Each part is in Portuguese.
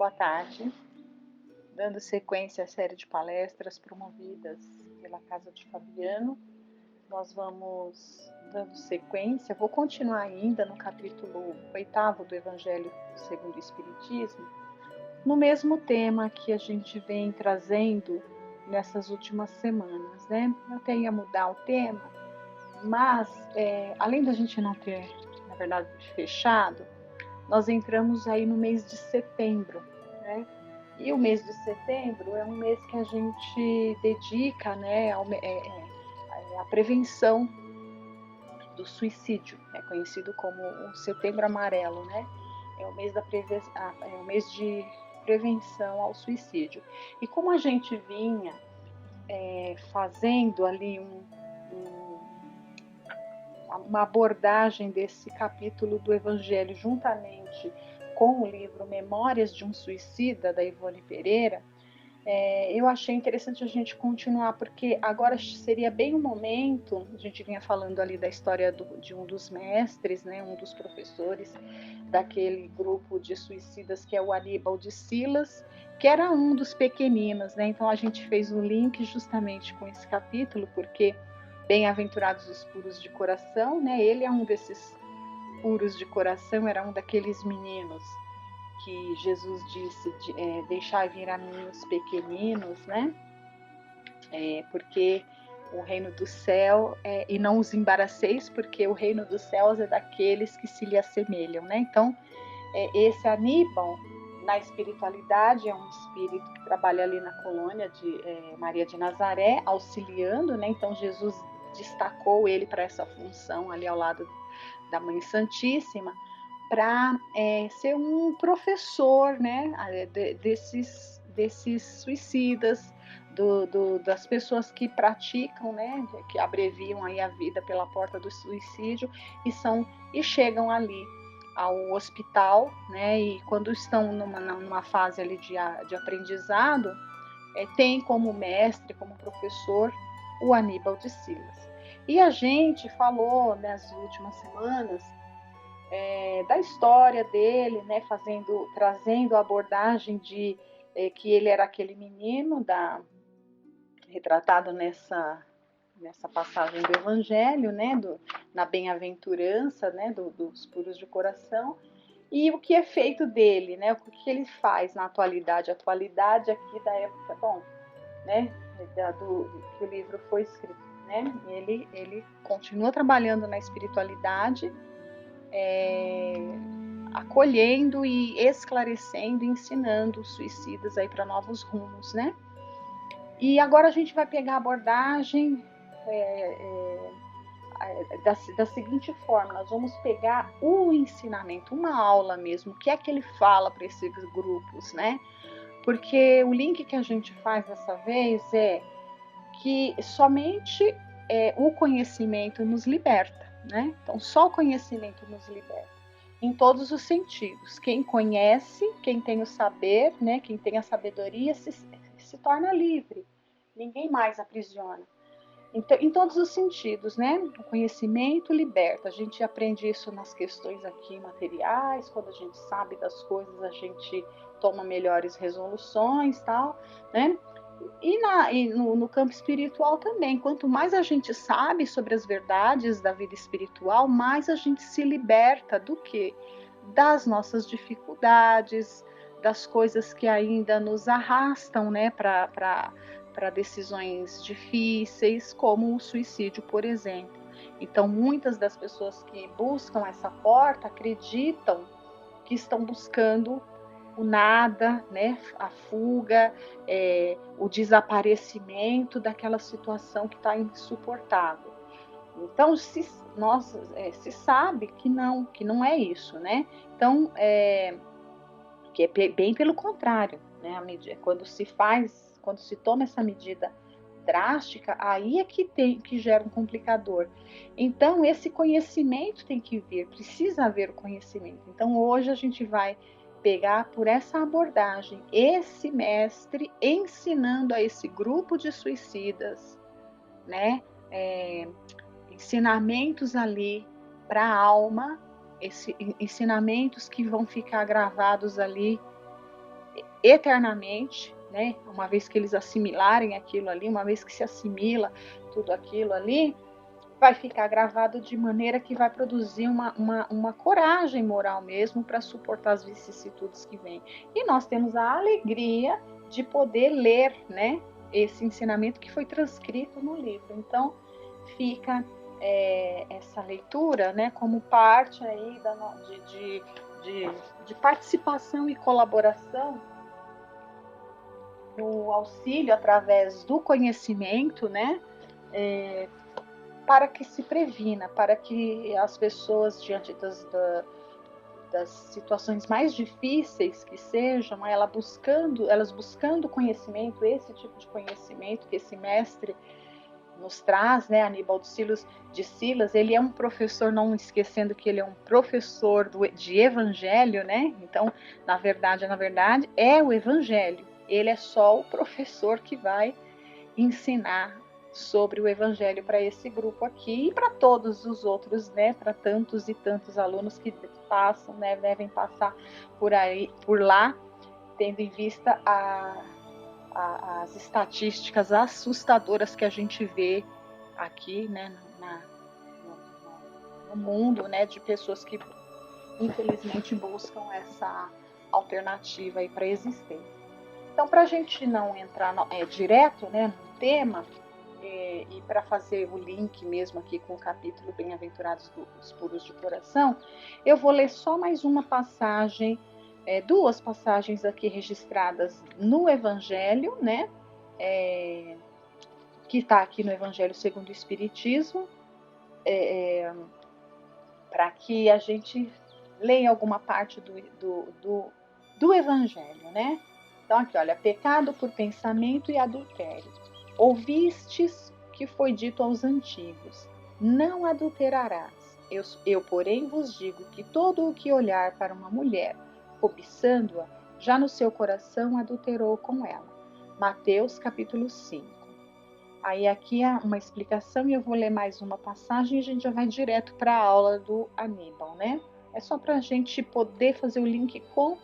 Boa tarde. Dando sequência à série de palestras promovidas pela Casa de Fabiano, nós vamos dando sequência. Vou continuar ainda no capítulo 8º do Evangelho segundo o Espiritismo, no mesmo tema que a gente vem trazendo nessas últimas semanas, né? Eu até ia mudar o tema, mas além da gente não ter, na verdade, fechado, nós entramos aí no mês de setembro, né? E o mês de setembro é um mês que a gente dedica, né, à prevenção do suicídio, é conhecido como o Setembro Amarelo, né? É o mês de prevenção ao suicídio. E como a gente vinha fazendo ali uma abordagem desse capítulo do Evangelho juntamente com o livro Memórias de um Suicida, da Ivone Pereira, eu achei interessante a gente continuar, porque agora seria bem o momento, a gente vinha falando ali da história de um dos mestres, né, um dos professores daquele grupo de suicidas que é o Aníbal de Silas, que era um dos pequeninos, né? Então a gente fez um link justamente com esse capítulo, porque bem-aventurados os puros de coração, né? Ele é um desses puros de coração, era um daqueles meninos que Jesus disse, deixai vir a mim os pequeninos, né? Porque o reino do céu, e não os embaraceis, porque o reino dos céus é daqueles que se lhe assemelham, né? Então, esse Aníbal, na espiritualidade, é um espírito que trabalha ali na colônia de Maria de Nazaré, auxiliando, né? Então, Jesus destacou ele para essa função ali ao lado da Mãe Santíssima, para ser um professor, né, desses suicidas, das pessoas que praticam, né, que abreviam aí a vida pela porta do suicídio e chegam ali ao hospital, né, e quando estão numa fase ali de aprendizado, tem como mestre, como professor, o Aníbal de Silas. E a gente falou nas últimas semanas da história dele, né, trazendo a abordagem de que ele era aquele menino retratado nessa passagem do Evangelho, né, na bem-aventurança, né, dos puros de coração, e o que é feito dele, né, o que ele faz na atualidade, a atualidade aqui da época, bom, né, que o livro foi escrito, né, ele continua trabalhando na espiritualidade, acolhendo e esclarecendo, ensinando os suicidas aí para novos rumos, né? E agora a gente vai pegar a abordagem da seguinte forma: nós vamos pegar o ensinamento, uma aula mesmo, o que é que ele fala para esses grupos, né? Porque o link que a gente faz dessa vez é que somente o conhecimento nos liberta, né? Então, só o conhecimento nos liberta, em todos os sentidos. Quem conhece, quem tem o saber, né? Quem tem a sabedoria, se torna livre. Ninguém mais aprisiona. Então, em todos os sentidos, né? O conhecimento liberta. A gente aprende isso nas questões aqui materiais, quando a gente sabe das coisas, a gente toma melhores resoluções, tal, né? E no campo espiritual também. Quanto mais a gente sabe sobre as verdades da vida espiritual, mais a gente se liberta do quê? Das nossas dificuldades, das coisas que ainda nos arrastam, né, para decisões difíceis, como o suicídio, por exemplo. Então, muitas das pessoas que buscam essa porta acreditam que estão buscando o nada, né, a fuga, o desaparecimento daquela situação que está insuportável. Então, se sabe que não é isso, né? Então, que é bem pelo contrário, né? Quando se toma essa medida drástica, aí é que gera um complicador. Então, esse conhecimento tem que vir, precisa haver o conhecimento. Então, hoje a gente vai pegar por essa abordagem, esse mestre ensinando a esse grupo de suicidas, né, ensinamentos ali para a alma, ensinamentos que vão ficar gravados ali eternamente, né? Uma vez que eles assimilarem aquilo ali, uma vez que se assimila tudo aquilo ali, vai ficar gravado de maneira que vai produzir uma coragem moral mesmo para suportar as vicissitudes que vêm. E nós temos a alegria de poder ler, né, esse ensinamento que foi transcrito no livro. Então, fica essa leitura, né, como parte aí de participação e colaboração no auxílio através do conhecimento, né, para que se previna, para que as pessoas, diante das situações mais difíceis que sejam, elas buscando conhecimento, esse tipo de conhecimento que esse mestre nos traz, né, Aníbal de Silas, ele é um professor, não esquecendo que ele é um professor de evangelho, né? Então, na verdade, é o evangelho. Ele é só o professor que vai ensinar sobre o evangelho para esse grupo aqui e para todos os outros, né, para tantos e tantos alunos que passam, né, devem passar por lá, tendo em vista as estatísticas assustadoras que a gente vê aqui, né, no mundo, né, de pessoas que infelizmente buscam essa alternativa aí para a existência. Então, para a gente não entrar direto, né, no tema, e para fazer o link mesmo aqui com o capítulo Bem-aventurados dos puros de coração, eu vou ler só mais uma passagem, duas passagens aqui registradas no Evangelho, né, que está aqui no Evangelho segundo o Espiritismo, para que a gente leia alguma parte do Evangelho, né? Então, aqui, olha, pecado por pensamento e adultério. Ouvistes que foi dito aos antigos, não adulterarás. Eu, porém, vos digo que todo o que olhar para uma mulher, cobiçando-a, já no seu coração adulterou com ela. Mateus, capítulo 5. Aí aqui é uma explicação e eu vou ler mais uma passagem e a gente já vai direto para a aula do Aníbal, né? É só para a gente poder fazer o link com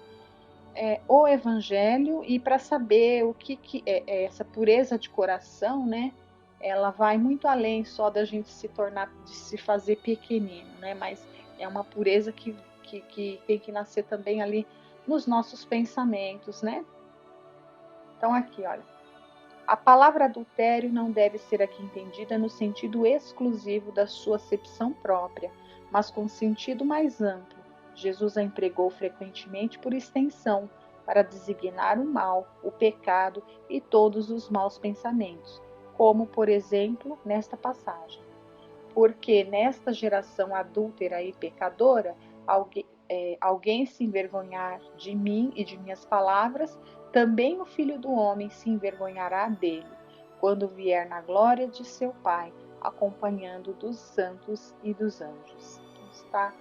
o Evangelho e para saber o que é essa pureza de coração, né? Ela vai muito além só da gente se tornar, de se fazer pequenino, né? Mas é uma pureza que tem que nascer também ali nos nossos pensamentos, né? Então aqui, olha. A palavra adultério não deve ser aqui entendida no sentido exclusivo da sua acepção própria, mas com sentido mais amplo. Jesus a empregou frequentemente por extensão, para designar o mal, o pecado e todos os maus pensamentos, como, por exemplo, nesta passagem. Porque nesta geração adúltera e pecadora, alguém se envergonhar de mim e de minhas palavras, também o Filho do Homem se envergonhará dele, quando vier na glória de seu Pai, acompanhando dos santos e dos anjos. Está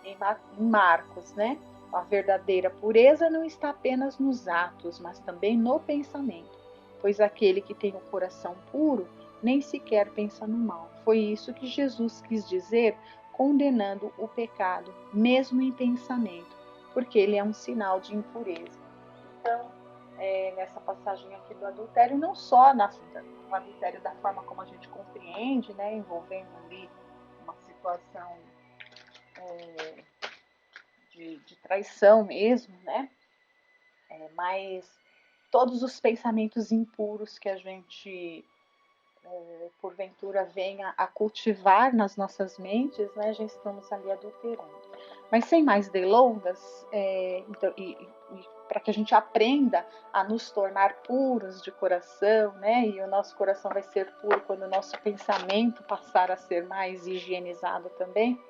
em Marcos, né? A verdadeira pureza não está apenas nos atos, mas também no pensamento, pois aquele que tem o coração puro nem sequer pensa no mal. Foi isso que Jesus quis dizer, condenando o pecado, mesmo em pensamento, porque ele é um sinal de impureza. Então, nessa passagem aqui do adultério, não só no adultério da forma como a gente compreende, né, envolvendo ali uma situação de traição mesmo, né, mas todos os pensamentos impuros que a gente porventura venha a cultivar nas nossas mentes, né, já estamos ali adulterando. Mas sem mais delongas, então, para que a gente aprenda a nos tornar puros de coração, né, e o nosso coração vai ser puro quando o nosso pensamento passar a ser mais higienizado também,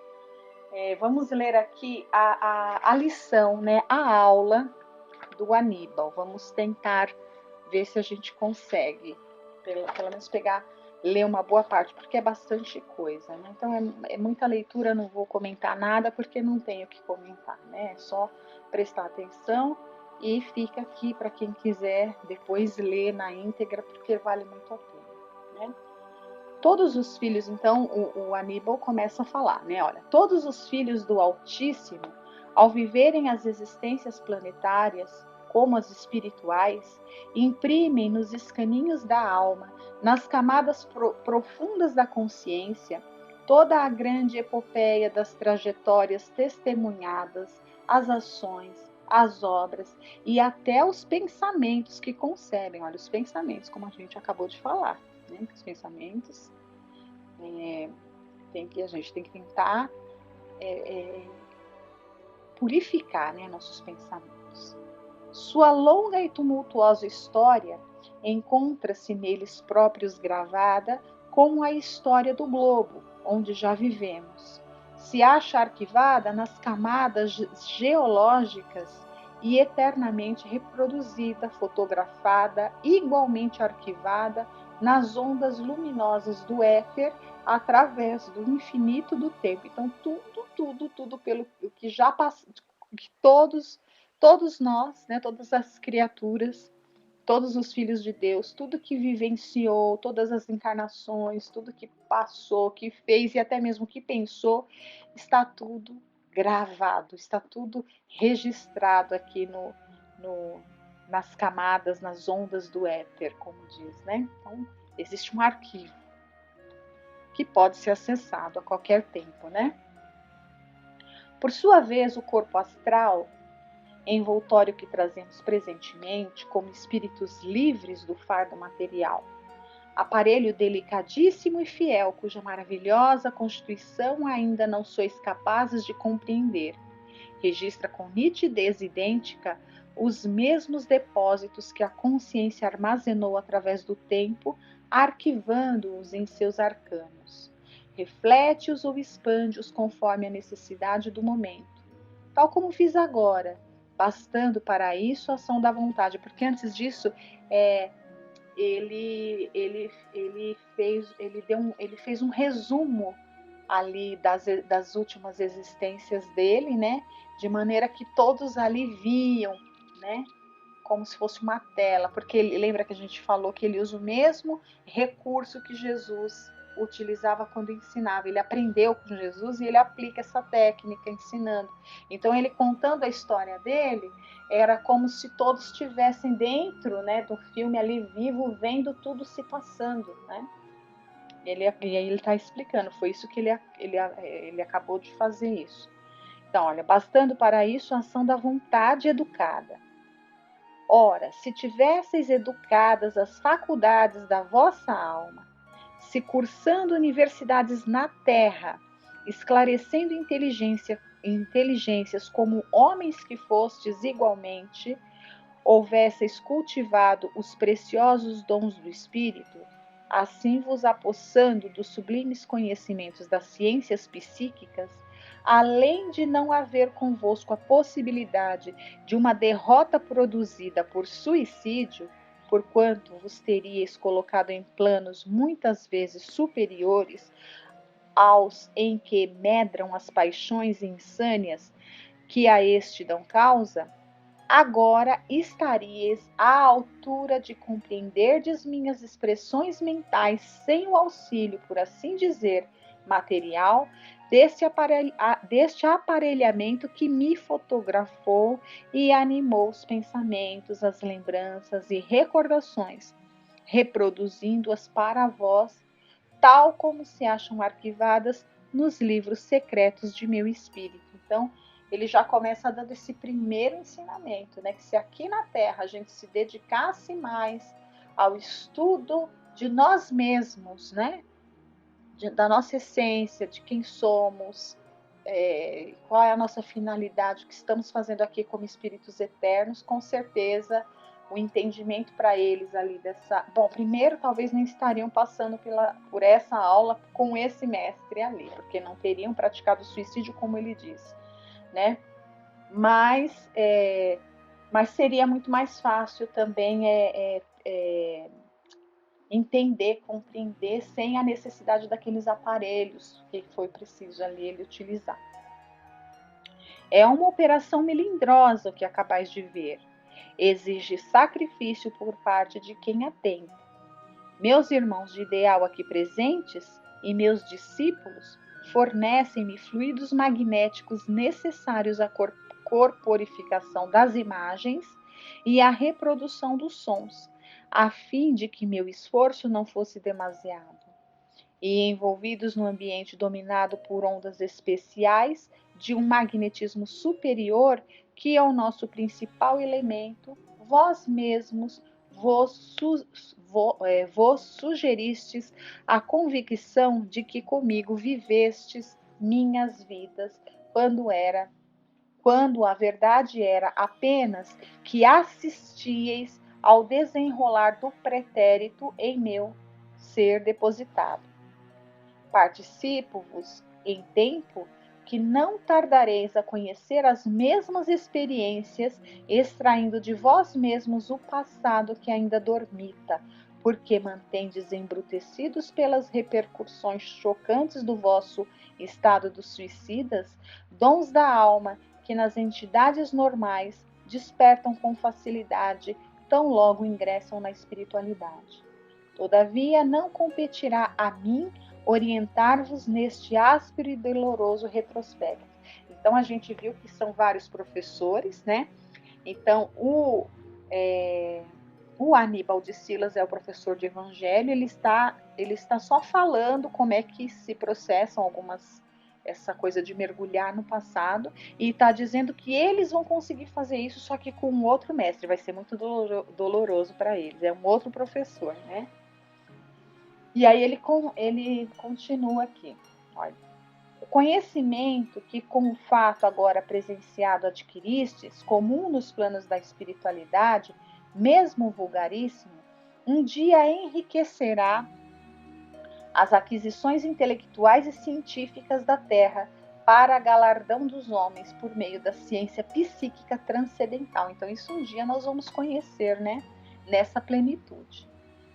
vamos ler aqui a lição, né, a aula do Aníbal. Vamos tentar ver se a gente consegue, pelo menos ler uma boa parte, porque é bastante coisa, né? Então é muita leitura, não vou comentar nada, porque não tenho o que comentar, né? É só prestar atenção e fica aqui para quem quiser depois ler na íntegra, porque vale muito a pena, né? Todos os filhos, então, o Aníbal começa a falar, né? Olha, todos os filhos do Altíssimo, ao viverem as existências planetárias, como as espirituais, imprimem nos escaninhos da alma, nas camadas profundas da consciência, toda a grande epopeia das trajetórias testemunhadas, as ações, as obras e até os pensamentos que concebem. Olha, os pensamentos, como a gente acabou de falar, né? Os pensamentos, a gente tem que tentar purificar, né, nossos pensamentos. Sua longa e tumultuosa história encontra-se neles próprios gravada como a história do globo, onde já vivemos. Se acha arquivada nas camadas geológicas e eternamente reproduzida, fotografada, igualmente arquivada nas ondas luminosas do éter, através do infinito do tempo. Então, tudo pelo que já passou, que todos nós, né, todas as criaturas, todos os filhos de Deus, tudo que vivenciou, todas as encarnações, tudo que passou, que fez e até mesmo que pensou, está tudo gravado, está tudo registrado aqui nas camadas, nas ondas do éter, como diz, né? Então, existe um arquivo que pode ser acessado a qualquer tempo, né? Por sua vez, o corpo astral, envoltório que trazemos presentemente como espíritos livres do fardo material, aparelho delicadíssimo e fiel, cuja maravilhosa constituição ainda não sois capazes de compreender, registra com nitidez idêntica os mesmos depósitos que a consciência armazenou através do tempo, arquivando-os em seus arcanos. Reflete-os ou expande-os conforme a necessidade do momento, tal como fiz agora, bastando para isso a ação da vontade, porque antes disso ele fez um resumo ali das últimas existências dele, né? De maneira que todos ali viam, né? Como se fosse uma tela, porque ele, lembra que a gente falou que ele usa o mesmo recurso que Jesus utilizava quando ensinava. Ele aprendeu com Jesus e ele aplica essa técnica ensinando. Então, ele contando a história dele, era como se todos estivessem dentro, né, do filme ali vivo, vendo tudo se passando, né? E aí ele está explicando, foi isso que ele acabou de fazer isso. Então, olha, bastando para isso a ação da vontade educada. Ora, se tivesseis educadas as faculdades da vossa alma, se cursando universidades na terra, esclarecendo inteligências como homens que fostes igualmente, houvesseis cultivado os preciosos dons do Espírito, assim vos apossando dos sublimes conhecimentos das ciências psíquicas, além de não haver convosco a possibilidade de uma derrota produzida por suicídio, porquanto vos teríeis colocado em planos muitas vezes superiores aos em que medram as paixões insânias que a este dão causa, agora estaríeis à altura de compreenderdes minhas expressões mentais sem o auxílio, por assim dizer, material, deste aparelhamento que me fotografou e animou os pensamentos, as lembranças e recordações, reproduzindo-as para vós, tal como se acham arquivadas nos livros secretos de meu espírito. Então, ele já começa dando esse primeiro ensinamento, né? Que se aqui na Terra a gente se dedicasse mais ao estudo de nós mesmos, né? Da nossa essência, de quem somos, qual é a nossa finalidade, o que estamos fazendo aqui como espíritos eternos, com certeza o entendimento para eles ali dessa... Bom, primeiro talvez nem estariam passando por essa aula com esse mestre ali, porque não teriam praticado suicídio como ele disse, né? Mas seria muito mais fácil também entender, compreender sem a necessidade daqueles aparelhos que foi preciso ali ele utilizar. É uma operação melindrosa o que acabais de ver. Exige sacrifício por parte de quem a tem. Meus irmãos de ideal aqui presentes e meus discípulos fornecem-me fluidos magnéticos necessários à corporificação das imagens e a reprodução dos sons, a fim de que meu esforço não fosse demasiado. E envolvidos no ambiente dominado por ondas especiais de um magnetismo superior, que é o nosso principal elemento, vós mesmos vos sugeristes a convicção de que comigo vivestes minhas vidas, quando a verdade era apenas que assistieis ao desenrolar do pretérito em meu ser depositado. Participo-vos em tempo que não tardareis a conhecer as mesmas experiências, extraindo de vós mesmos o passado que ainda dormita, porque mantendes embrutecidos pelas repercussões chocantes do vosso estado dos suicidas, dons da alma que nas entidades normais despertam com facilidade, tão logo ingressam na espiritualidade. Todavia, não competirá a mim orientar-vos neste áspero e doloroso retrospecto. Então, a gente viu que são vários professores, né? Então, o Aníbal de Silas é o professor de evangelho, ele está só falando como é que se processam essa coisa de mergulhar no passado, e está dizendo que eles vão conseguir fazer isso, só que com um outro mestre, vai ser muito doloroso para eles, é um outro professor, né? E aí ele continua aqui. Olha. O conhecimento que com o fato agora presenciado adquiristes, comum nos planos da espiritualidade, mesmo vulgaríssimo, um dia enriquecerá as aquisições intelectuais e científicas da Terra para galardão dos homens por meio da ciência psíquica transcendental. Então isso um dia nós vamos conhecer, né? Nessa plenitude.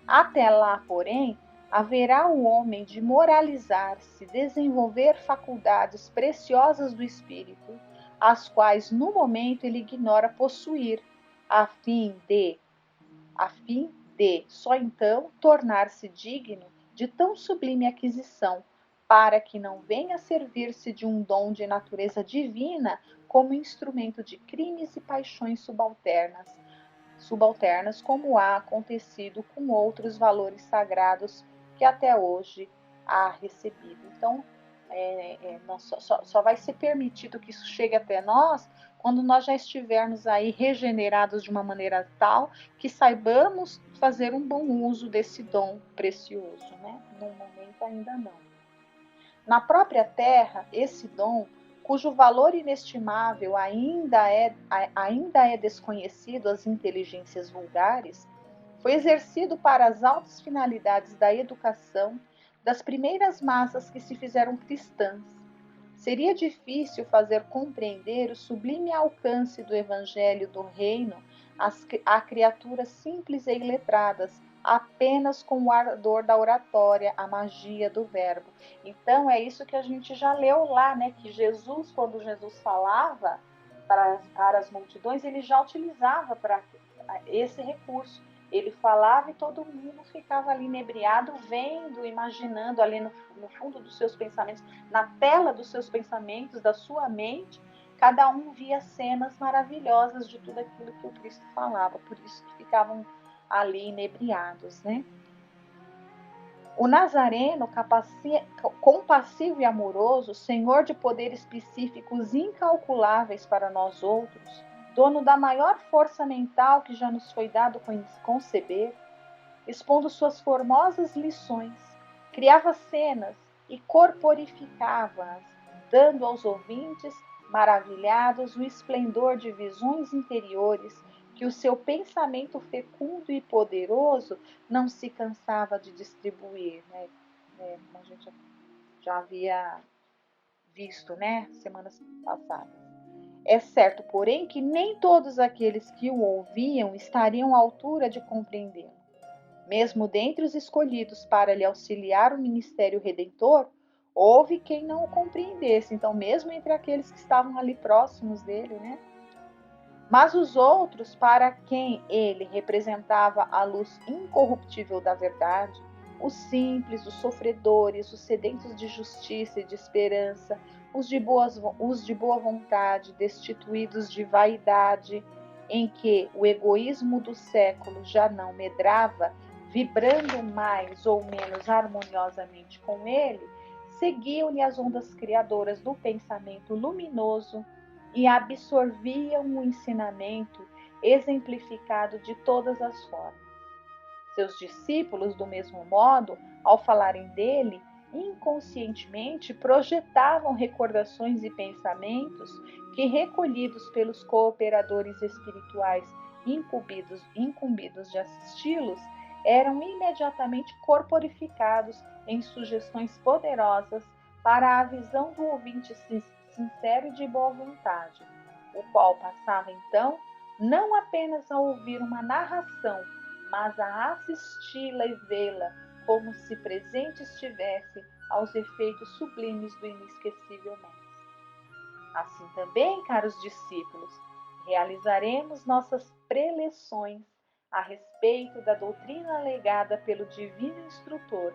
Até lá, porém, haverá o homem de moralizar-se, desenvolver faculdades preciosas do espírito, as quais no momento ele ignora possuir, a fim de só então tornar-se digno de tão sublime aquisição, para que não venha a servir-se de um dom de natureza divina como instrumento de crimes e paixões subalternas, como há acontecido com outros valores sagrados que até hoje há recebido. Então, só vai ser permitido que isso chegue até nós quando nós já estivermos aí regenerados de uma maneira tal que saibamos fazer um bom uso desse dom precioso, né? No momento ainda não. Na própria Terra, esse dom, cujo valor inestimável ainda é desconhecido às inteligências vulgares, foi exercido para as altas finalidades da educação das primeiras massas que se fizeram cristãs. Seria difícil fazer compreender o sublime alcance do Evangelho do Reino a criaturas simples e iletradas, apenas com o ardor da oratória, a magia do verbo. Então, é isso que a gente já leu lá, né? Que Jesus, quando Jesus falava para as multidões, ele já utilizava para esse recurso. Ele falava e todo mundo ficava ali inebriado, vendo, imaginando ali no fundo dos seus pensamentos, na tela dos seus pensamentos, da sua mente, cada um via cenas maravilhosas de tudo aquilo que o Cristo falava, por isso que ficavam ali inebriados, né? O Nazareno, compassivo e amoroso, senhor de poderes psíquicos incalculáveis para nós outros, dono da maior força mental que já nos foi dado conceber, expondo suas formosas lições, criava cenas e corporificava-as, dando aos ouvintes, maravilhados, o esplendor de visões interiores que o seu pensamento fecundo e poderoso não se cansava de distribuir, né? Como a gente já havia visto, né, semanas passadas. É certo, porém, que nem todos aqueles que o ouviam estariam à altura de compreendê-lo. Mesmo dentre os escolhidos para lhe auxiliar o ministério redentor, houve quem não o compreendesse. Então, mesmo entre aqueles que estavam ali próximos dele, né? Mas os outros, para quem ele representava a luz incorruptível da verdade, os simples, os sofredores, os sedentos de justiça e de esperança, os de boa vontade, destituídos de vaidade, em que o egoísmo do século já não medrava, vibrando mais ou menos harmoniosamente com ele, seguiam-lhe as ondas criadoras do pensamento luminoso e absorviam o ensinamento exemplificado de todas as formas. Seus discípulos, do mesmo modo, ao falarem dele, inconscientemente projetavam recordações e pensamentos que, recolhidos pelos cooperadores espirituais incumbidos de assisti-los, eram imediatamente corporificados em sugestões poderosas para a visão do ouvinte sincero e de boa vontade, o qual passava então não apenas a ouvir uma narração, mas a assisti-la e vê-la como se presente estivesse aos efeitos sublimes do inesquecível Mestre. Assim também, caros discípulos, realizaremos nossas preleções a respeito da doutrina legada pelo Divino Instrutor,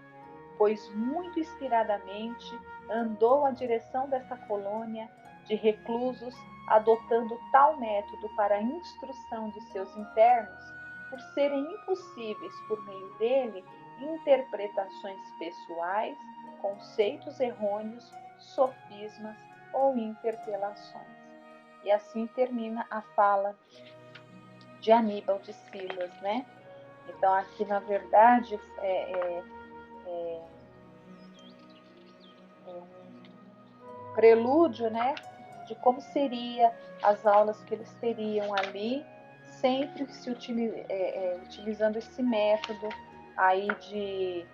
pois muito inspiradamente andou à direção desta colônia de reclusos, adotando tal método para a instrução de seus internos, por serem impossíveis, por meio dele, interpretações pessoais, conceitos errôneos, sofismas ou interpelações. E assim termina a fala de Aníbal de Silas, né? Então aqui, na verdade, é um prelúdio, né, de como seria as aulas que eles teriam ali, sempre se utilizando esse método aí de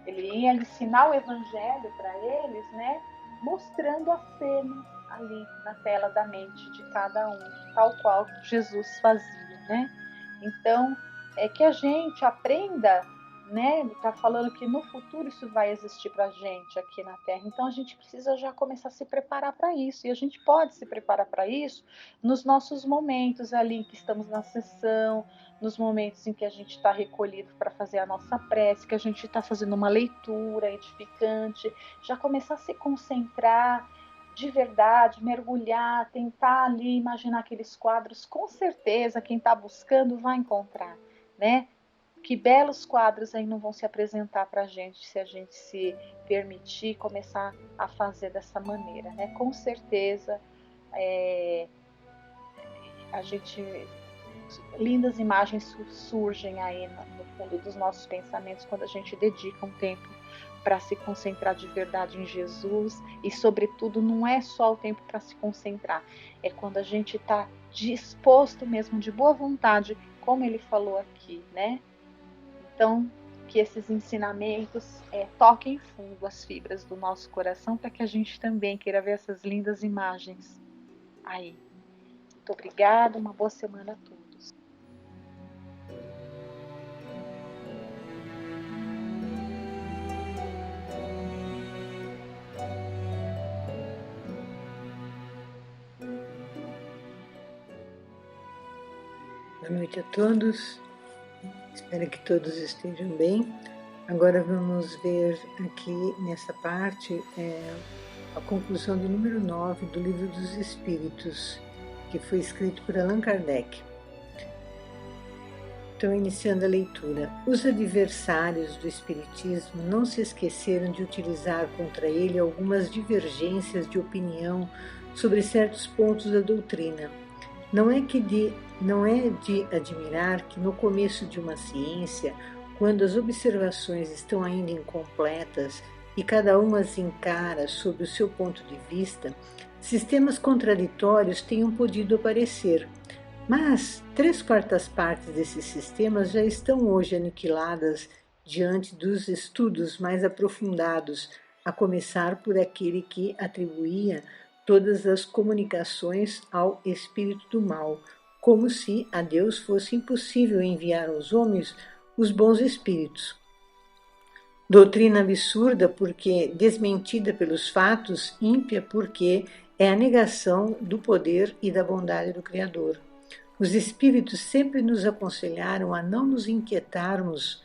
ele ia ensinar o evangelho para eles, né, mostrando as cenas ali na tela da mente de cada um, tal qual Jesus fazia, né? Então, é que a gente aprenda, né? Ele está falando que no futuro isso vai existir para a gente aqui na Terra. Então, a gente precisa já começar a se preparar para isso. E a gente pode se preparar para isso nos nossos momentos ali que estamos na sessão, nos momentos em que a gente está recolhido para fazer a nossa prece, que a gente está fazendo uma leitura edificante, já começar a se concentrar de verdade, mergulhar, tentar ali imaginar aqueles quadros. Com certeza, quem está buscando vai encontrar, né? Que belos quadros aí não vão se apresentar para a gente se a gente se permitir começar a fazer dessa maneira, né? Com certeza, a gente lindas imagens surgem aí no fundo dos nossos pensamentos quando a gente dedica um tempo para se concentrar de verdade em Jesus. E sobretudo não é só o tempo para se concentrar, é quando a gente está disposto mesmo, de boa vontade, como ele falou aqui, né? Então, que esses ensinamentos toquem fundo as fibras do nosso coração, para que a gente também queira ver essas lindas imagens aí. Muito obrigada, uma boa semana a todos. Boa noite a todos, espero que todos estejam bem. Agora vamos ver aqui nessa parte a conclusão do número 9 do Livro dos Espíritos, que foi escrito por Allan Kardec. Então, iniciando a leitura. Os adversários do Espiritismo não se esqueceram de utilizar contra ele algumas divergências de opinião sobre certos pontos da doutrina. Não é de admirar que no começo de uma ciência, quando as observações estão ainda incompletas e cada uma as encara sob o seu ponto de vista, sistemas contraditórios tenham podido aparecer. Mas 3/4 partes desses sistemas já estão hoje aniquiladas diante dos estudos mais aprofundados, a começar por aquele que atribuía todas as comunicações ao espírito do mal, como se a Deus fosse impossível enviar aos homens os bons espíritos. Doutrina absurda porque desmentida pelos fatos, ímpia porque é a negação do poder e da bondade do Criador. Os espíritos sempre nos aconselharam a não nos inquietarmos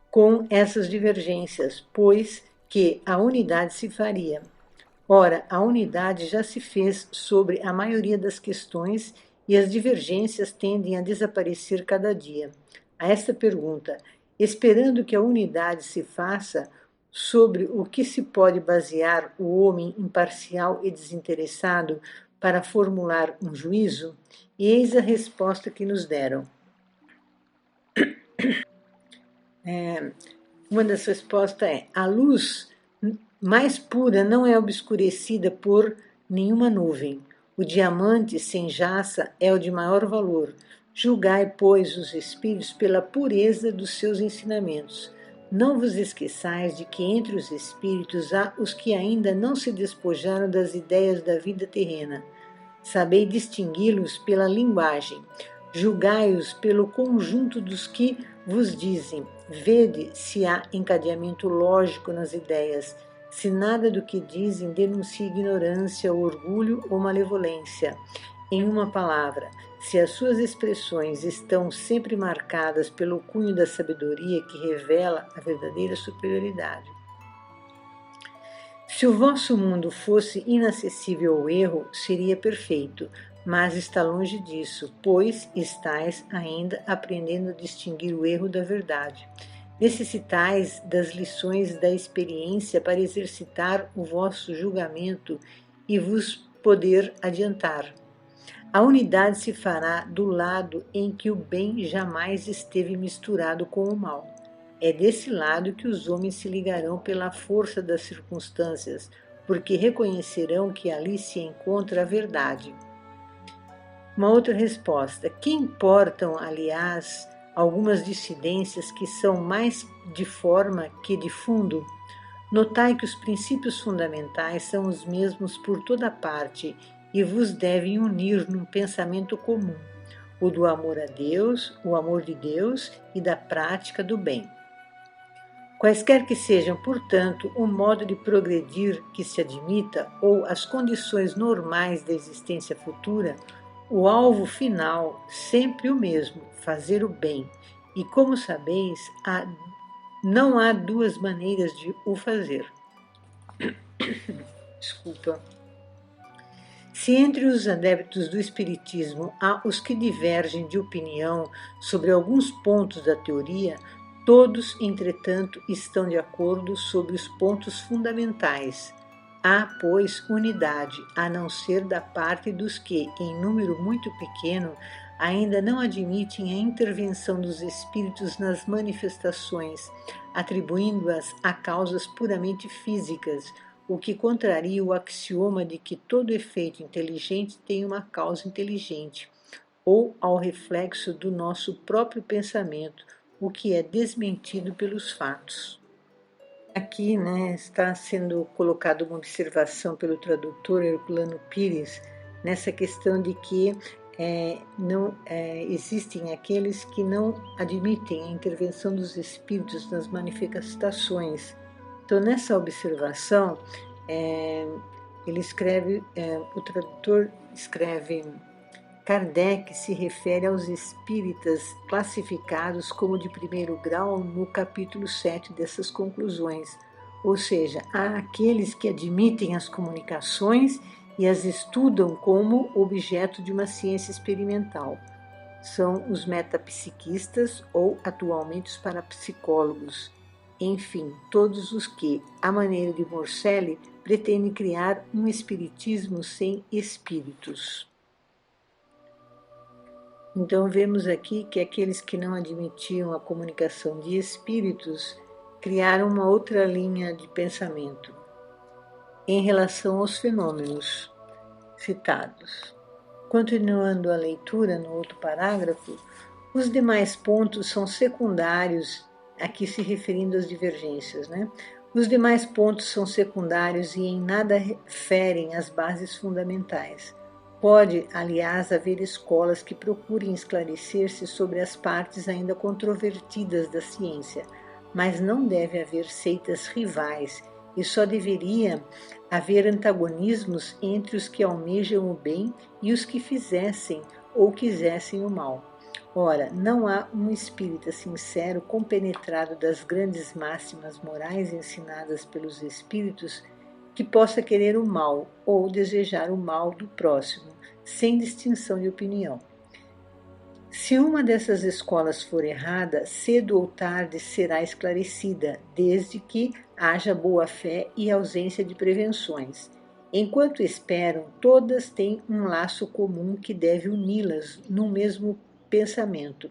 com essas divergências, pois que a unidade se faria. Ora, a unidade já se fez sobre a maioria das questões e as divergências tendem a desaparecer cada dia. A esta pergunta, esperando que a unidade se faça, sobre o que se pode basear o homem imparcial e desinteressado para formular um juízo? E eis a resposta que nos deram. Uma das respostas é: a luz mais pura não é obscurecida por nenhuma nuvem. O diamante sem jaça é o de maior valor. Julgai, pois, os espíritos pela pureza dos seus ensinamentos. Não vos esqueçais de que entre os espíritos há os que ainda não se despojaram das ideias da vida terrena. Sabei distingui-los pela linguagem. Julgai-os pelo conjunto dos que vos dizem. Vede se há encadeamento lógico nas ideias, se nada do que dizem denuncia ignorância, orgulho ou malevolência. Em uma palavra, se as suas expressões estão sempre marcadas pelo cunho da sabedoria que revela a verdadeira superioridade. Se o vosso mundo fosse inacessível ao erro, seria perfeito, mas está longe disso, pois estáis ainda aprendendo a distinguir o erro da verdade. Necessitais das lições da experiência para exercitar o vosso julgamento e vos poder adiantar. A unidade se fará do lado em que o bem jamais esteve misturado com o mal. É desse lado que os homens se ligarão pela força das circunstâncias, porque reconhecerão que ali se encontra a verdade. Uma outra resposta: que importam, aliás, algumas dissidências que são mais de forma que de fundo? Notai que os princípios fundamentais são os mesmos por toda parte e vos devem unir num pensamento comum, o do amor a Deus, o amor de Deus e da prática do bem. Quaisquer que sejam, portanto, o modo de progredir que se admita ou as condições normais da existência futura, o alvo final sempre o mesmo, fazer o bem. E como sabeis, não há duas maneiras de o fazer. Desculpa. Se entre os adeptos do Espiritismo há os que divergem de opinião sobre alguns pontos da teoria, todos, entretanto, estão de acordo sobre os pontos fundamentais. Há, pois, unidade, a não ser da parte dos que, em número muito pequeno, ainda não admitem a intervenção dos espíritos nas manifestações, atribuindo-as a causas puramente físicas, o que contraria o axioma de que todo efeito inteligente tem uma causa inteligente, ou ao reflexo do nosso próprio pensamento, o que é desmentido pelos fatos. Aqui, está sendo colocada uma observação pelo tradutor Herculano Pires nessa questão de que existem aqueles que não admitem a intervenção dos espíritos nas manifestações. Então, nessa observação, ele escreve, o tradutor escreve: Kardec se refere aos espíritas classificados como de primeiro grau no capítulo 7 dessas conclusões, ou seja, há aqueles que admitem as comunicações e as estudam como objeto de uma ciência experimental. São os metapsiquistas ou atualmente os parapsicólogos. Enfim, todos os que, à maneira de Morcelli, pretendem criar um espiritismo sem espíritos. Então, vemos aqui que aqueles que não admitiam a comunicação de espíritos criaram uma outra linha de pensamento em relação aos fenômenos citados. Continuando a leitura no outro parágrafo, os demais pontos são secundários, aqui se referindo às divergências, Os demais pontos são secundários e em nada ferem as bases fundamentais. Pode, aliás, haver escolas que procurem esclarecer-se sobre as partes ainda controvertidas da ciência, mas não deve haver seitas rivais e só deveria haver antagonismos entre os que almejam o bem e os que fizessem ou quisessem o mal. Ora, não há um espírita sincero compenetrado das grandes máximas morais ensinadas pelos espíritos que possa querer o mal ou desejar o mal do próximo, sem distinção de opinião. Se uma dessas escolas for errada, cedo ou tarde será esclarecida, desde que haja boa-fé e ausência de prevenções. Enquanto esperam, todas têm um laço comum que deve uni-las num mesmo pensamento.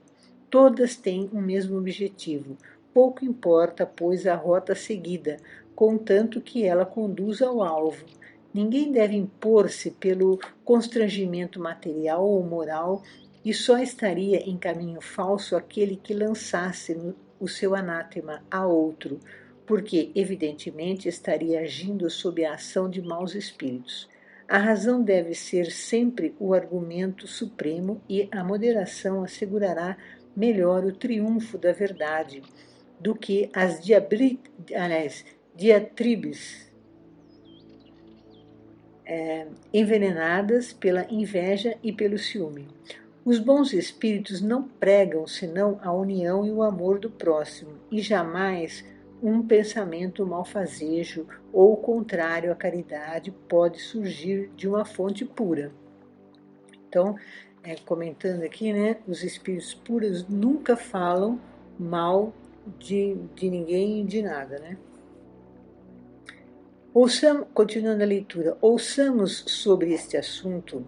Todas têm um mesmo objetivo. Pouco importa, pois, a rota seguida, contanto que ela conduza ao alvo. Ninguém deve impor-se pelo constrangimento material ou moral, e só estaria em caminho falso aquele que lançasse o seu anátema a outro, porque, evidentemente, estaria agindo sob a ação de maus espíritos. A razão deve ser sempre o argumento supremo e a moderação assegurará melhor o triunfo da verdade do que as diatribes envenenadas pela inveja e pelo ciúme. Os bons espíritos não pregam senão a união e o amor do próximo, e jamais um pensamento malfazejo ou contrário à caridade pode surgir de uma fonte pura. Então, comentando aqui, né, os espíritos puros nunca falam mal de ninguém e de nada, né? Continuando a leitura, ouçamos sobre este assunto,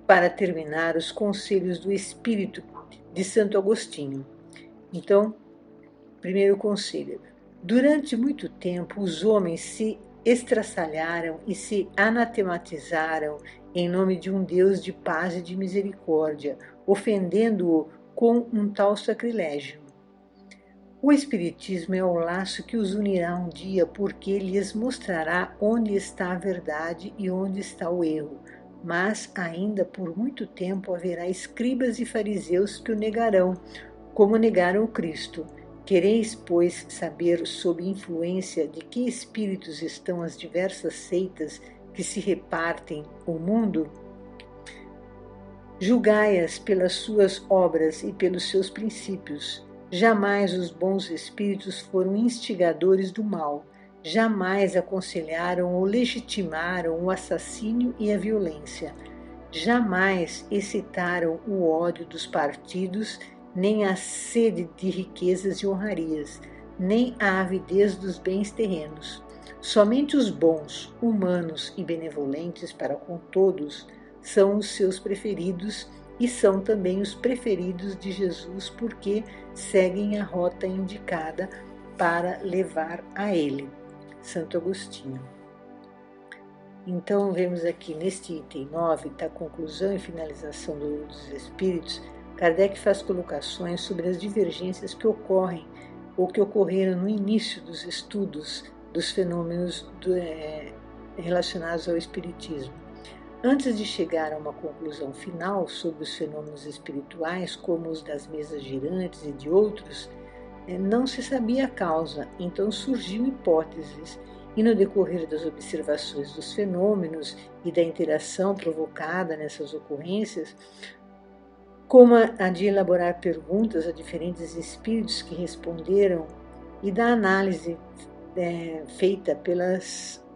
para terminar, os conselhos do Espírito de Santo Agostinho. Então, primeiro conselho. Durante muito tempo, os homens se estraçalharam e se anatematizaram em nome de um Deus de paz e de misericórdia, ofendendo-o com um tal sacrilégio. O Espiritismo é o laço que os unirá um dia, porque lhes mostrará onde está a verdade e onde está o erro. Mas ainda por muito tempo haverá escribas e fariseus que o negarão, como negaram o Cristo. Quereis, pois, saber sob influência de que espíritos estão as diversas seitas que se repartem o mundo? Julgai-as pelas suas obras e pelos seus princípios. Jamais os bons espíritos foram instigadores do mal. Jamais aconselharam ou legitimaram o assassínio e a violência. Jamais excitaram o ódio dos partidos, nem a sede de riquezas e honrarias, nem a avidez dos bens terrenos. Somente os bons, humanos e benevolentes para com todos são os seus preferidos e são também os preferidos de Jesus, porque seguem a rota indicada para levar a ele. Santo Agostinho. Então, vemos aqui neste item 9, da conclusão e finalização do Livro dos Espíritos, Kardec faz colocações sobre as divergências que ocorrem ou que ocorreram no início dos estudos dos fenômenos relacionados ao Espiritismo. Antes de chegar a uma conclusão final sobre os fenômenos espirituais, como os das mesas girantes e de outros, não se sabia a causa, então surgiu hipóteses, e no decorrer das observações dos fenômenos e da interação provocada nessas ocorrências, como a de elaborar perguntas a diferentes espíritos que responderam e da análise feita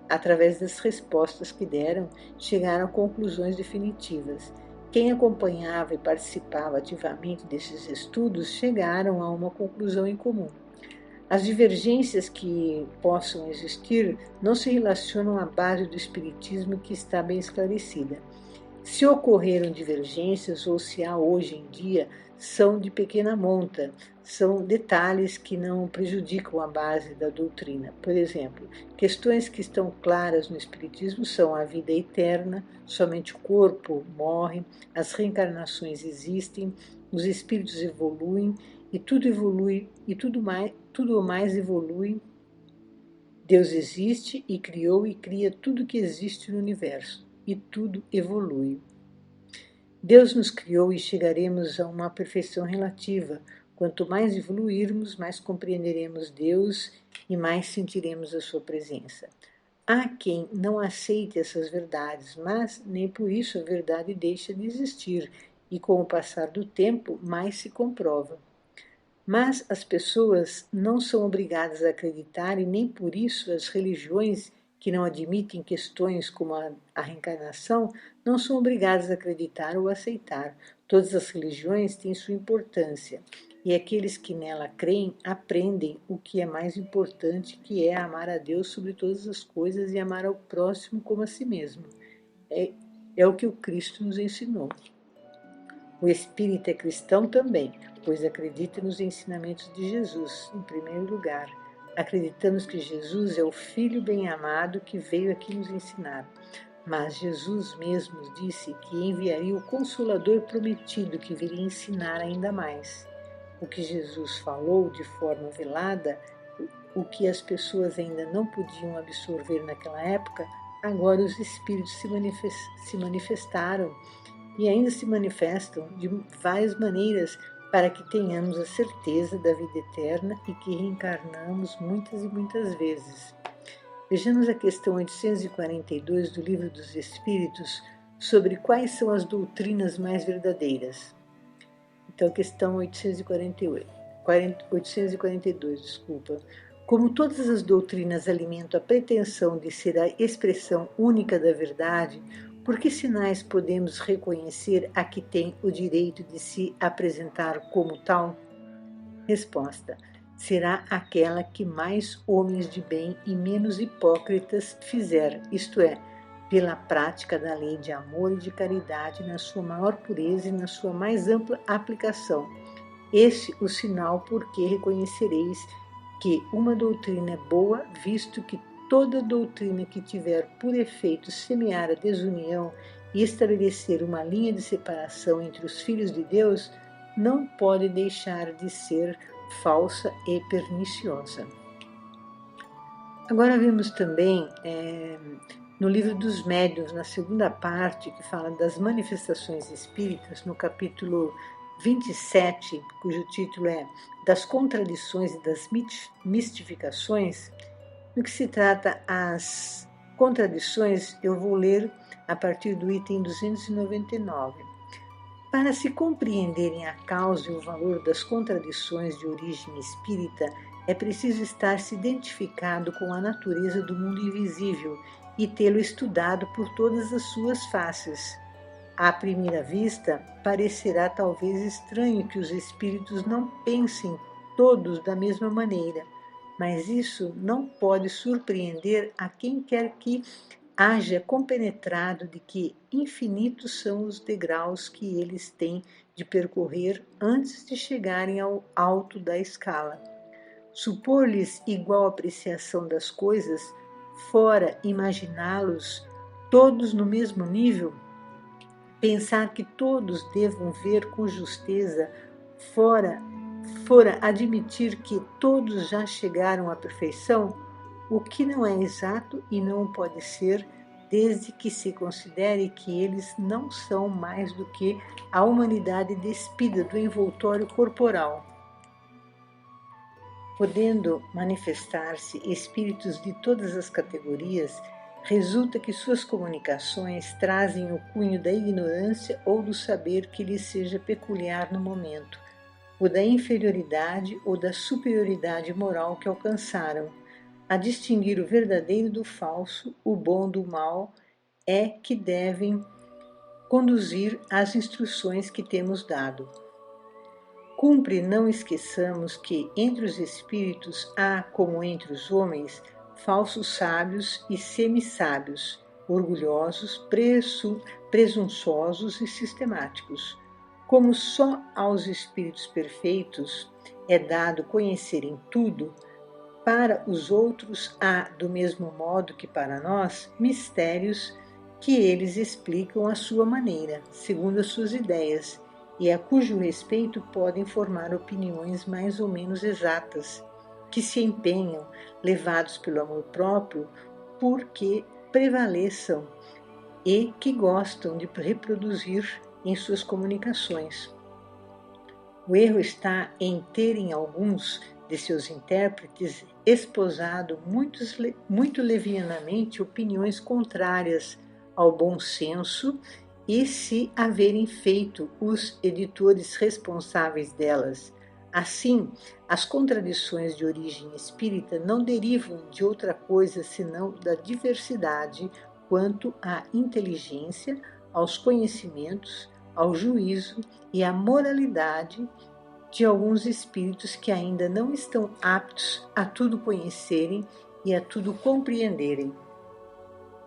através das respostas que deram, chegaram a conclusões definitivas. Quem acompanhava e participava ativamente desses estudos chegaram a uma conclusão em comum. As divergências que possam existir não se relacionam à base do Espiritismo, que está bem esclarecida. Se ocorreram divergências ou se há hoje em dia, são de pequena monta, são detalhes que não prejudicam a base da doutrina. Por exemplo, questões que estão claras no Espiritismo são a vida eterna, somente o corpo morre, as reencarnações existem, os espíritos evoluem e tudo evolui e tudo mais evolui. Deus existe e criou e cria tudo que existe no universo e tudo evolui. Deus nos criou e chegaremos a uma perfeição relativa. Quanto mais evoluirmos, mais compreenderemos Deus e mais sentiremos a sua presença. Há quem não aceite essas verdades, mas nem por isso a verdade deixa de existir e com o passar do tempo mais se comprova. Mas as pessoas não são obrigadas a acreditar e nem por isso as religiões que não admitem questões como a reencarnação, não são obrigadas a acreditar ou aceitar. Todas as religiões têm sua importância, e aqueles que nela creem aprendem o que é mais importante, que é amar a Deus sobre todas as coisas e amar ao próximo como a si mesmo. É o que o Cristo nos ensinou. O espírita é cristão também, pois acredita nos ensinamentos de Jesus, em primeiro lugar. Acreditamos que Jesus é o Filho bem-amado que veio aqui nos ensinar. Mas Jesus mesmo disse que enviaria o Consolador prometido que viria ensinar ainda mais. O que Jesus falou de forma velada, o que as pessoas ainda não podiam absorver naquela época, agora os Espíritos se manifestaram e ainda se manifestam de várias maneiras para que tenhamos a certeza da vida eterna e que reencarnamos muitas e muitas vezes. Vejamos a questão 842 do Livro dos Espíritos sobre quais são as doutrinas mais verdadeiras. Então, questão 842, Como todas as doutrinas alimentam a pretensão de ser a expressão única da verdade, por que sinais podemos reconhecer a que tem o direito de se apresentar como tal? Resposta: será aquela que mais homens de bem e menos hipócritas fizer, isto é, pela prática da lei de amor e de caridade na sua maior pureza e na sua mais ampla aplicação. Este o sinal por que reconhecereis que uma doutrina é boa, visto que toda doutrina que tiver por efeito semear a desunião e estabelecer uma linha de separação entre os filhos de Deus, não pode deixar de ser falsa e perniciosa. Agora vemos também no Livro dos Médiuns, na segunda parte, que fala das manifestações espíritas, no capítulo 27, cujo título é Das Contradições e das Mistificações. No que se trata as contradições, eu vou ler a partir do item 299. Para se compreenderem a causa e o valor das contradições de origem espírita, é preciso estar-se identificado com a natureza do mundo invisível e tê-lo estudado por todas as suas faces. À primeira vista, parecerá talvez estranho que os espíritos não pensem todos da mesma maneira, mas isso não pode surpreender a quem quer que haja compenetrado de que infinitos são os degraus que eles têm de percorrer antes de chegarem ao alto da escala. Supor-lhes igual apreciação das coisas, fora imaginá-los todos no mesmo nível, pensar que todos devam ver com justeza, fora admitir que todos já chegaram à perfeição, o que não é exato e não pode ser, desde que se considere que eles não são mais do que a humanidade despida do envoltório corporal. Podendo manifestar-se espíritos de todas as categorias, resulta que suas comunicações trazem o cunho da ignorância ou do saber que lhes seja peculiar no momento, ou da inferioridade ou da superioridade moral que alcançaram. A distinguir o verdadeiro do falso, o bom do mal, é que devem conduzir as instruções que temos dado. Cumpre não esqueçamos que entre os espíritos há, como entre os homens, falsos sábios e semi-sábios, orgulhosos, presunçosos e sistemáticos. Como só aos espíritos perfeitos é dado conhecerem tudo, para os outros há, do mesmo modo que para nós, mistérios que eles explicam à sua maneira, segundo as suas ideias, e a cujo respeito podem formar opiniões mais ou menos exatas, que se empenham, levados pelo amor próprio, porque prevaleçam e que gostam de reproduzir em suas comunicações. O erro está em terem alguns de seus intérpretes esposado muito levianamente opiniões contrárias ao bom senso e se haverem feito os editores responsáveis delas, Assim, as contradições de origem espírita não derivam de outra coisa senão da diversidade quanto à inteligência, aos conhecimentos, ao juízo e à moralidade de alguns espíritos que ainda não estão aptos a tudo conhecerem e a tudo compreenderem.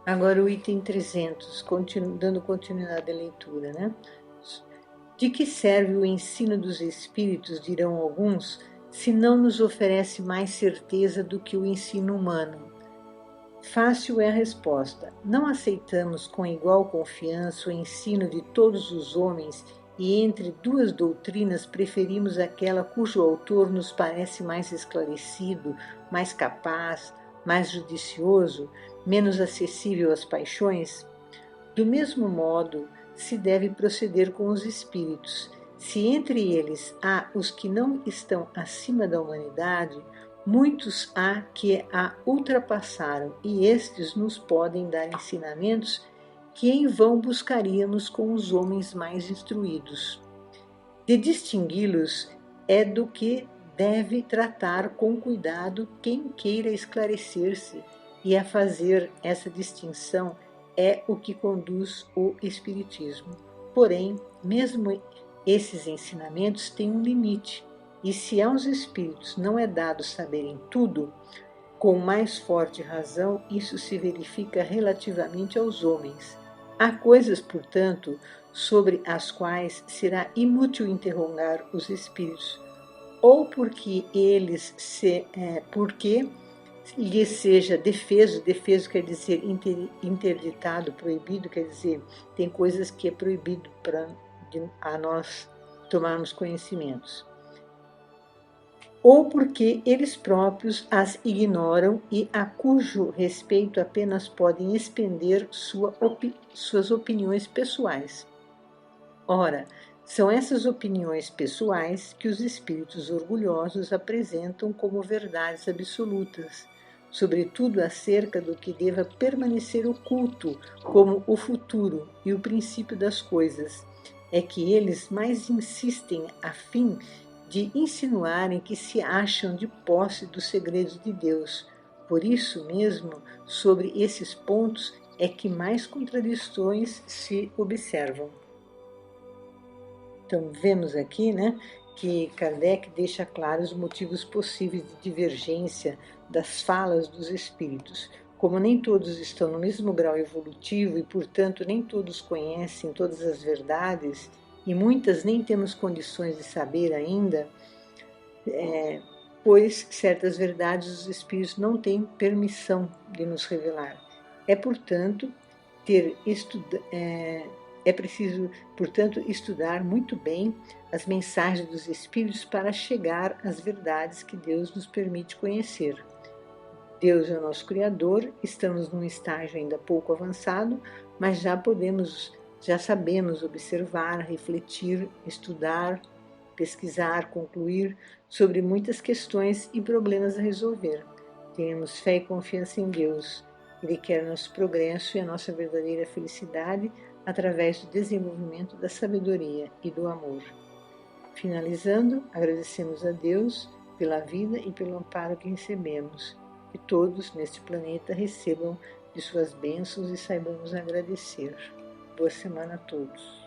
Agora o item 300, dando continuidade à leitura, né? De que serve o ensino dos espíritos, dirão alguns, se não nos oferece mais certeza do que o ensino humano? Fácil é a resposta. Não aceitamos com igual confiança o ensino de todos os homens e entre duas doutrinas preferimos aquela cujo autor nos parece mais esclarecido, mais capaz, mais judicioso, menos acessível às paixões? Do mesmo modo, se deve proceder com os espíritos. Se entre eles há os que não estão acima da humanidade, muitos há que a ultrapassaram, e estes nos podem dar ensinamentos que em vão buscaríamos com os homens mais instruídos. De distingui-los é do que deve tratar com cuidado quem queira esclarecer-se, e a fazer essa distinção é o que conduz o Espiritismo. Porém, mesmo esses ensinamentos têm um limite, e se aos espíritos não é dado saberem tudo, com mais forte razão isso se verifica relativamente aos homens. Há coisas, portanto, sobre as quais será inútil interrogar os espíritos, ou porque porque lhes seja defeso quer dizer interditado, proibido, quer dizer, tem coisas que é proibido para a nós tomarmos conhecimentos. Ou porque eles próprios as ignoram e a cujo respeito apenas podem expender suas opiniões pessoais. Ora, são essas opiniões pessoais que os espíritos orgulhosos apresentam como verdades absolutas, sobretudo acerca do que deva permanecer oculto como o futuro e o princípio das coisas. É que eles mais insistem a fim de insinuarem que se acham de posse dos segredos de Deus. Por isso mesmo, sobre esses pontos é que mais contradições se observam. Então, vemos aqui, né, que Kardec deixa claro os motivos possíveis de divergência das falas dos espíritos. Como nem todos estão no mesmo grau evolutivo e, portanto, nem todos conhecem todas as verdades, e muitas nem temos condições de saber ainda, pois certas verdades os espíritos não têm permissão de nos revelar. É, portanto, é preciso, portanto, estudar muito bem as mensagens dos espíritos para chegar às verdades que Deus nos permite conhecer. Deus é o nosso Criador, estamos num estágio ainda pouco avançado, mas já sabemos observar, refletir, estudar, pesquisar, concluir sobre muitas questões e problemas a resolver. Tenhamos fé e confiança em Deus. Ele quer nosso progresso e a nossa verdadeira felicidade através do desenvolvimento da sabedoria e do amor. Finalizando, agradecemos a Deus pela vida e pelo amparo que recebemos. Que todos neste planeta recebam de suas bênçãos e saibamos agradecer. Boa semana a todos.